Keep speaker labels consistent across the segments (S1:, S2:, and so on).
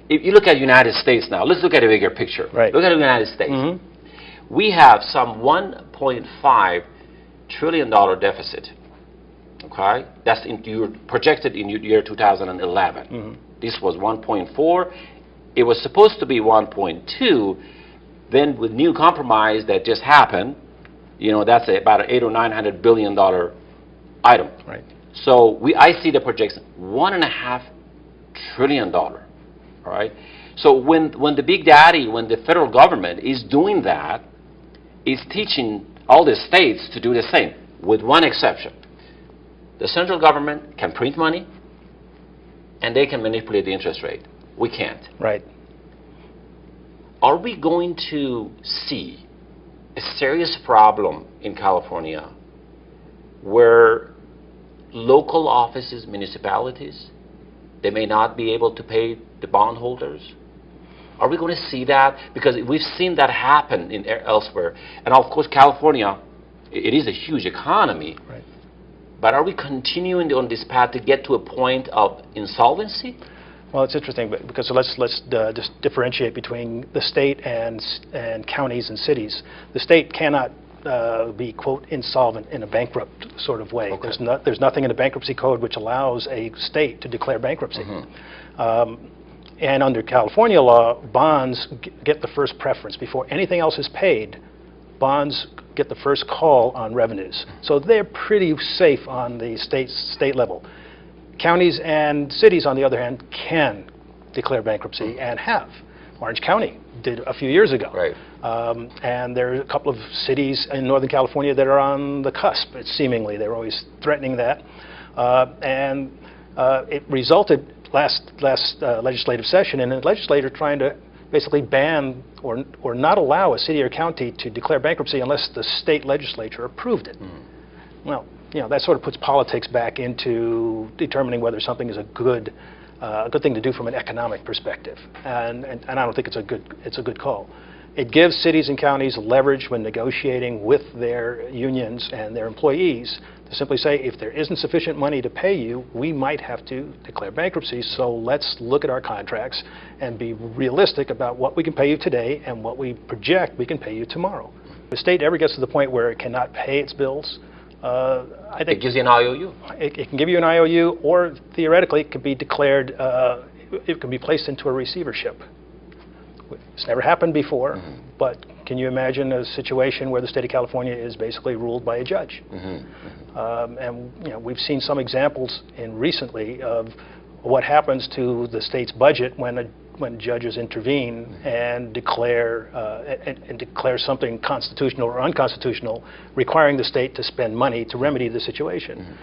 S1: if you look at the United States now, let's look at a bigger picture.
S2: Right.
S1: Look at the United States. We have some $1.5 trillion deficit. Okay, that's projected in year 2011. This was 1.4. It was supposed to be 1.2. Then with new compromise that just happened, you know, that's about an $800 or $900 billion item.
S2: Right.
S1: So I see the projection $1.5 trillion. All right. So when the big daddy, when the federal government is doing that, is teaching all the states to do the same, with one exception. The central government can print money, and they can manipulate the interest rate. We can't.
S2: Right.
S1: Are we going to see a serious problem in California where local offices, municipalities, they may not be able to pay the bondholders? Are we going to see that? Because we've seen that happen elsewhere. And of course, California, it is a huge economy.
S2: Right.
S1: But are we continuing on this path to get to a point of insolvency?
S2: Well, it's interesting because let's just differentiate between the state and counties and cities. The state cannot be, quote, insolvent in a bankrupt sort of way.
S1: Okay.
S2: There's nothing in the bankruptcy code which allows a state to declare bankruptcy. And under California law, bonds get the first preference. Before anything else is paid, bonds get the first call on revenues. So they're pretty safe on the state level. Counties and cities, on the other hand, can declare bankruptcy and have. Orange County did a few years ago.
S1: Right.
S2: And there are a couple of cities in Northern California that are on the cusp, seemingly. They're always threatening that. It resulted last legislative session in a legislator trying to basically ban or not allow a city or county to declare bankruptcy unless the state legislature approved it. Well, you know, that sort of puts politics back into determining whether something is a good thing to do from an economic perspective, and I don't think it's a good call. It gives cities and counties leverage when negotiating with their unions and their employees to simply say, if there isn't sufficient money to pay you, we might have to declare bankruptcy, so let's look at our contracts and be realistic about what we can pay you today and what we project we can pay you tomorrow. If the state ever gets to the point where it cannot pay its bills, I think
S1: it gives you an IOU.
S2: It can give you an IOU, or theoretically it could be declared, it can be placed into a receivership. It's never happened before, but can you imagine a situation where the state of California is basically ruled by a judge? And you know, we've seen some examples recently of what happens to the state's budget when judges intervene and declare something constitutional or unconstitutional, requiring the state to spend money to remedy the situation.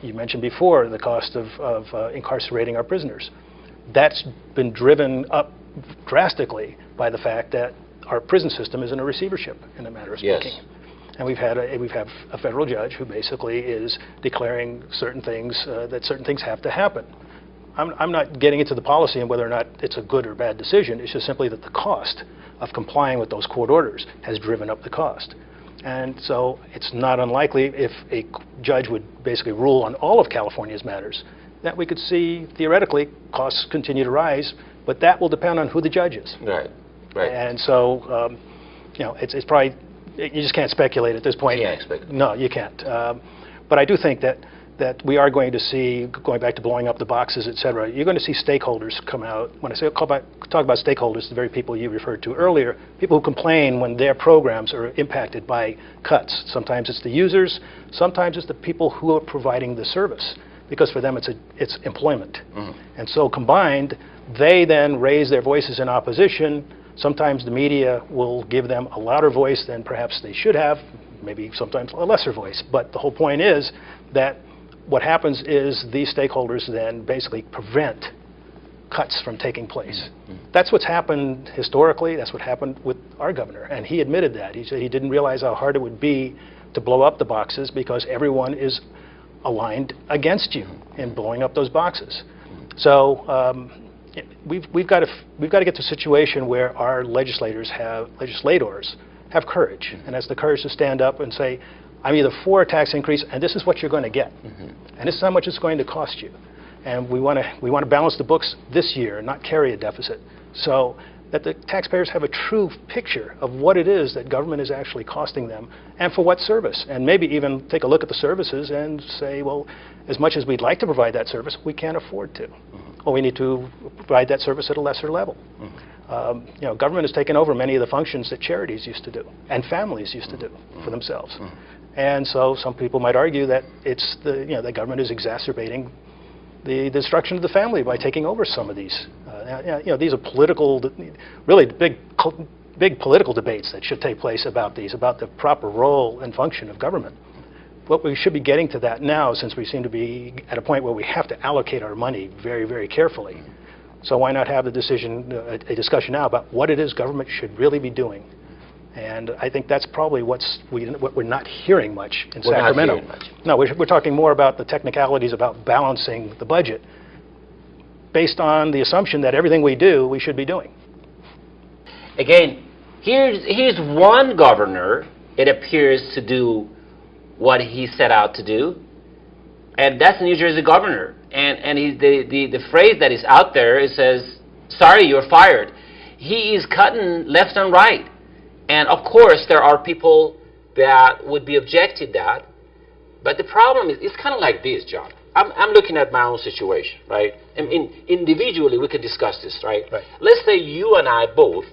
S2: You mentioned before the cost of incarcerating our prisoners. That's been driven up drastically by the fact that our prison system is in a receivership, in a matter of speaking.
S1: Yes.
S2: And we've had a federal judge who basically is declaring certain things that certain things have to happen. I'm not getting into the policy and whether or not it's a good or bad decision. It's just simply that the cost of complying with those court orders has driven up the cost. And so it's not unlikely, if a judge would basically rule on all of California's matters, that we could see, theoretically, costs continue to rise, but that will depend on who the judge is.
S1: Right, right.
S2: And so, you know, it's probably, you just can't speculate at this point.
S1: You can't speculate.
S2: No, you can't. But I do think that we are going to see, going back to blowing up the boxes, et cetera, you're going to see stakeholders come out. When I say talk about stakeholders, the very people you referred to earlier, people who complain when their programs are impacted by cuts. Sometimes it's the users, sometimes it's the people who are providing the service, because for them it's employment. And so combined, they then raise their voices in opposition. Sometimes the media will give them a louder voice than perhaps they should have, maybe sometimes a lesser voice. But the whole point is that what happens is these stakeholders then basically prevent cuts from taking place. That's what's happened historically. That's what happened with our governor, and he admitted that. He said he didn't realize how hard it would be to blow up the boxes because everyone is aligned against you in blowing up those boxes. So we've got to get to a situation where our legislators have courage, and that's the courage to stand up and say, I'm either for a tax increase, and this is what you're going to get, and this is how much it's going to cost you. and we want to balance the books this year, not carry a deficit, so that the taxpayers have a true picture of what it is that government is actually costing them and for what service. And maybe even take a look at the services and say, well, as much as we'd like to provide that service, we can't afford to. Or we need to provide that service at a lesser level. Government has taken over many of the functions that charities used to do and families used to do for themselves. And so some people might argue that it's the government is exacerbating the destruction of the family by taking over some of these. These are political, really big political debates that should take place about the proper role and function of government. But we should be getting to that now, since we seem to be at a point where we have to allocate our money very, very carefully. So why not have a discussion now about what it is government should really be doing? And I think that's probably what we're not hearing much in Sacramento.
S1: Not hearing much.
S2: No, we're talking more about the technicalities about balancing the budget based on the assumption that everything we do, we should be doing.
S1: Again, here's one governor, it appears, to do what he set out to do, and that's the New Jersey governor. And the phrase that is out there, it says, sorry, you're fired. He is cutting left and right. And of course, there are people that would be objecting that. But the problem is, it's kind of like this, John. I'm looking at my own situation, right? I mean, individually, we can discuss this, right? Let's say you and I both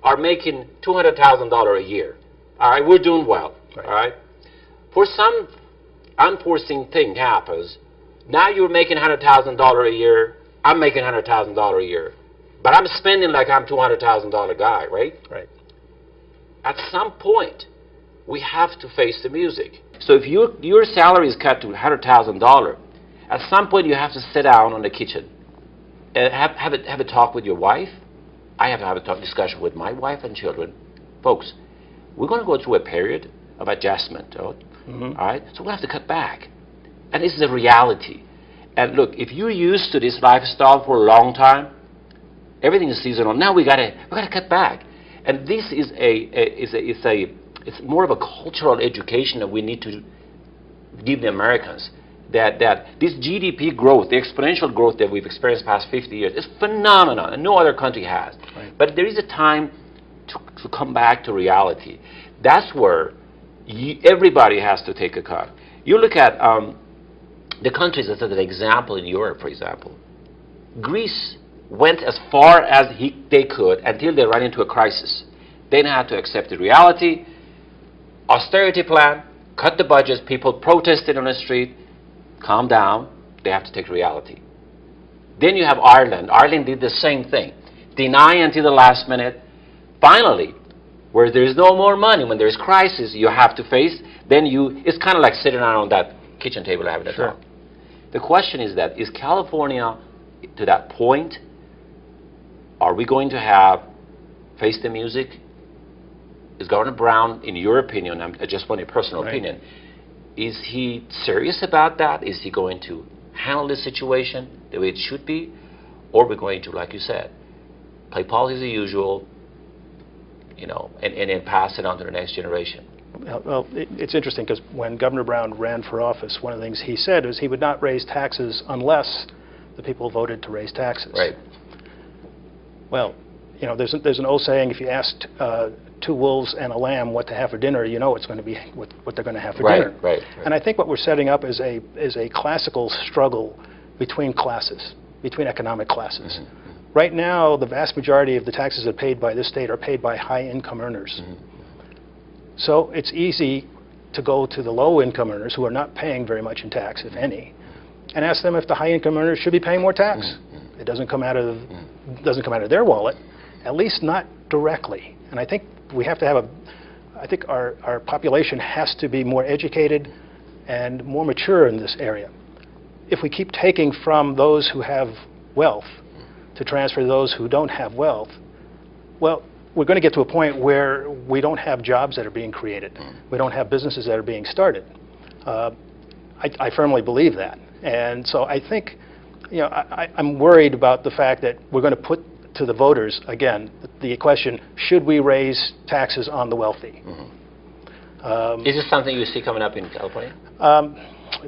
S1: are making $200,000 a year. All right, we're doing well, all right? For some unforeseen thing happens, now you're making $100,000 a year, I'm making $100,000 a year. But I'm spending like I'm $200,000 guy, right?
S2: Right.
S1: At some point, we have to face the music. So if your salary is cut to $100,000, at some point you have to sit down on the kitchen and have a talk with your wife. I have to have a discussion with my wife and children. Folks, we're going to go through a period of adjustment, all right? So we'll have to cut back. And this is a reality. And look, if you're used to this lifestyle for a long time, everything is seasonal. Now we gotta cut back. And this is it's more of a cultural education that we need to give the Americans. That this GDP growth, the exponential growth that we've experienced the past 50 years, is phenomenal, and no other country has. Right. But there is a time to come back to reality. That's where everybody has to take a cut. You look at the countries as an example in Europe, for example. Greece went as far as they could until they ran into a crisis. Then had to accept the reality, austerity plan, cut the budgets, people protested on the street, calm down, they have to take reality. Then you have Ireland. Ireland did the same thing. Deny until the last minute. Finally, where there is no more money, when there is crisis, you have to face, then it's kind of like sitting down on that kitchen table having a talk. The question is is California to that point? Are we going to face the music? Is Governor Brown, in your opinion, I just want your personal opinion, is he serious about that? Is he going to handle the situation the way it should be? Or are we going to, like you said, play politics as usual, and then pass it on to the next generation?
S2: Well, it's interesting because when Governor Brown ran for office, one of the things he said was he would not raise taxes unless the people voted to raise taxes.
S1: Right.
S2: Well, there's an old saying: if you asked 2 wolves and a lamb what to have for dinner, you know it's going to be what they're going to have for dinner.
S1: Right.
S2: And I think what we're setting up is a classical struggle between classes, between economic classes. Right now, the vast majority of the taxes that are paid by this state are paid by high-income earners. So it's easy to go to the low-income earners who are not paying very much in tax, if any, and ask them if the high-income earners should be paying more tax. It doesn't come out of their wallet, at least not directly. And I think we have to have I think our population has to be more educated and more mature in this area. If we keep taking from those who have wealth to transfer to those who don't have wealth, well, we're going to get to a point where we don't have jobs that are being created. We don't have businesses that are being started. I firmly believe that. And so I think, I'm worried about the fact that we're going to put to the voters, again, the question, should we raise taxes on the wealthy?
S1: Is this something you see coming up in California?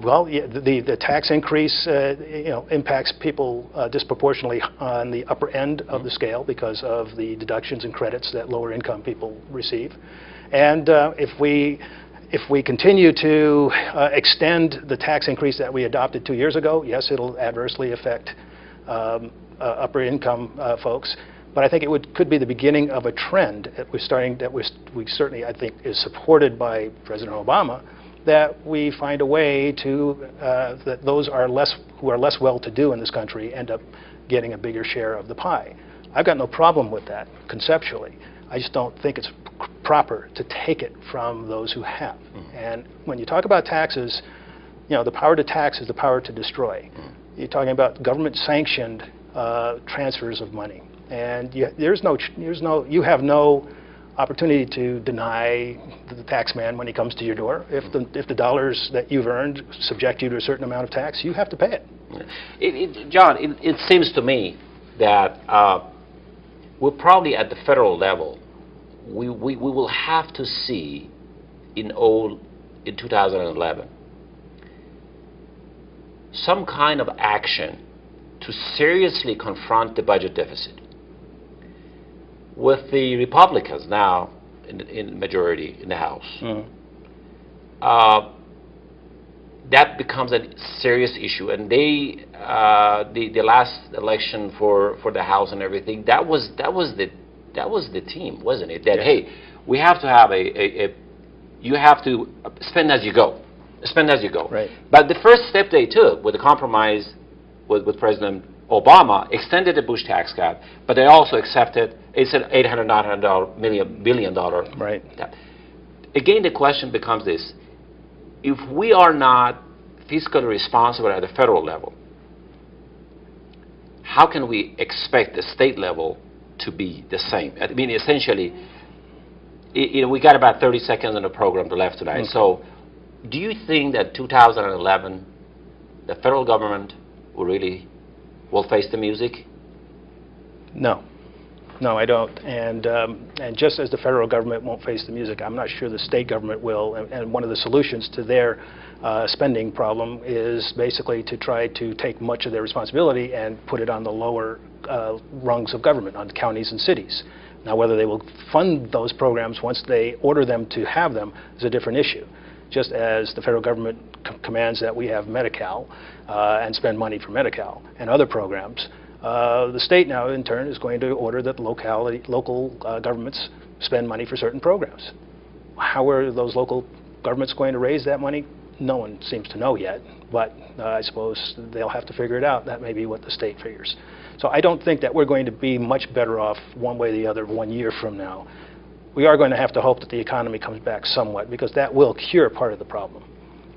S2: Well, yeah, the tax increase, impacts people disproportionately on the upper end of the scale because of the deductions and credits that lower income people receive. And if we continue to extend the tax increase that we adopted 2 years ago, yes, it'll adversely affect upper income folks. But I think it could be the beginning of a trend that we certainly, I think, is supported by President Obama, that we find a way to that those who are less well-to-do in this country end up getting a bigger share of the pie. I've got no problem with that conceptually. I just don't think it's proper to take it from those who have. And when you talk about taxes, the power to tax is the power to destroy. You're talking about government-sanctioned transfers of money, and you have no opportunity to deny the tax man when he comes to your door. If the dollars that you've earned subject you to a certain amount of tax, you have to pay it.
S1: John, it seems to me that we're probably at the federal level. We will have to see in 2011 some kind of action to seriously confront the budget deficit. With the Republicans now in majority in the House, that becomes a serious issue. And they, the last election for the House and everything, that was the team, wasn't it? That hey, we have to have you have to spend as you go, spend as you go.
S2: Right.
S1: But the first step they took with the compromise with President Obama extended the Bush tax cut, but they also accepted it's an $800 billion.
S2: Right.
S1: Again, the question becomes this: if we are not fiscally responsible at the federal level, how can we expect the state level to be the same? I mean, essentially, we got about 30 seconds on the program left tonight.
S2: Okay.
S1: So, do you think that 2011, the federal government will face the music?
S2: No, I don't. And just as the federal government won't face the music, I'm not sure the state government will. And one of the solutions to their spending problem is basically to try to take much of their responsibility and put it on the lower rungs of government, on counties and cities. Now, whether they will fund those programs once they order them to have them is a different issue. Just as the federal government commands that we have Medi-Cal and spend money for Medi-Cal and other programs, the state now, in turn, is going to order that local governments spend money for certain programs. How are those local governments going to raise that money? No one seems to know yet, but I suppose they'll have to figure it out. That may be what the state figures. So I don't think that we're going to be much better off one way or the other 1 year from now. We are going to have to hope that the economy comes back somewhat, because that will cure part of the problem.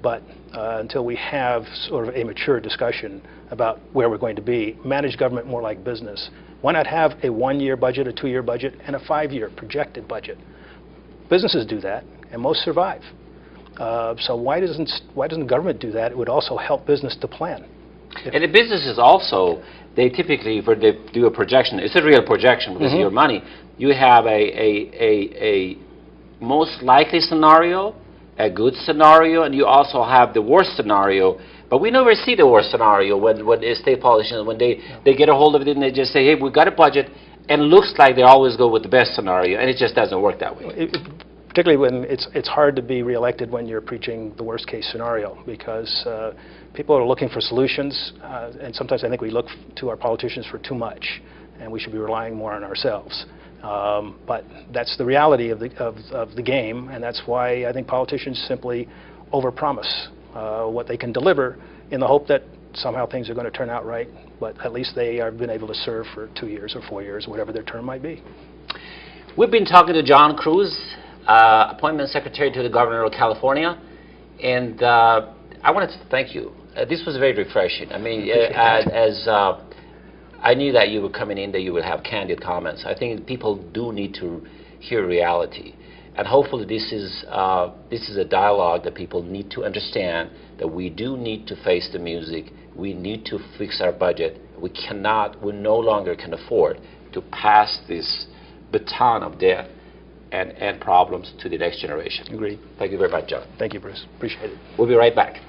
S2: But until we have sort of a mature discussion about where we're going to be, manage government more like business. Why not have a 1-year budget, a 2-year budget, and a 5-year projected budget? Businesses do that, and most survive. So why doesn't government do that? It would also help business to plan.
S1: And the businesses also, they typically, when they do a projection, it's a real projection because of your money. You have a most likely scenario, a good scenario, and you also have the worst scenario. But we never see the worst scenario when the state politicians, when they get a hold of it and they just say, hey, we've got a budget, and it looks like they always go with the best scenario, and it just doesn't work that way.
S2: Particularly when it's hard to be reelected when you're preaching the worst case scenario, because people are looking for solutions, and sometimes I think we look to our politicians for too much, and we should be relying more on ourselves. But that's the reality of the game, and that's why I think politicians simply overpromise what they can deliver in the hope that somehow things are going to turn out right, but at least they have been able to serve for 2 years or 4 years, whatever their term might be.
S1: We've been talking to John Cruz, Appointment Secretary to the Governor of California, and I wanted to thank you. This was very refreshing. I mean, I knew that you were coming in, that you would have candid comments. I think people do need to hear reality, and hopefully this is a dialogue that people need to understand, that we do need to face the music. We need to fix our budget. We no longer can afford to pass this baton of death and problems to the next generation.
S2: Agreed.
S1: Thank you very much, John.
S2: Thank you, Bruce. Appreciate it.
S1: We'll be right back.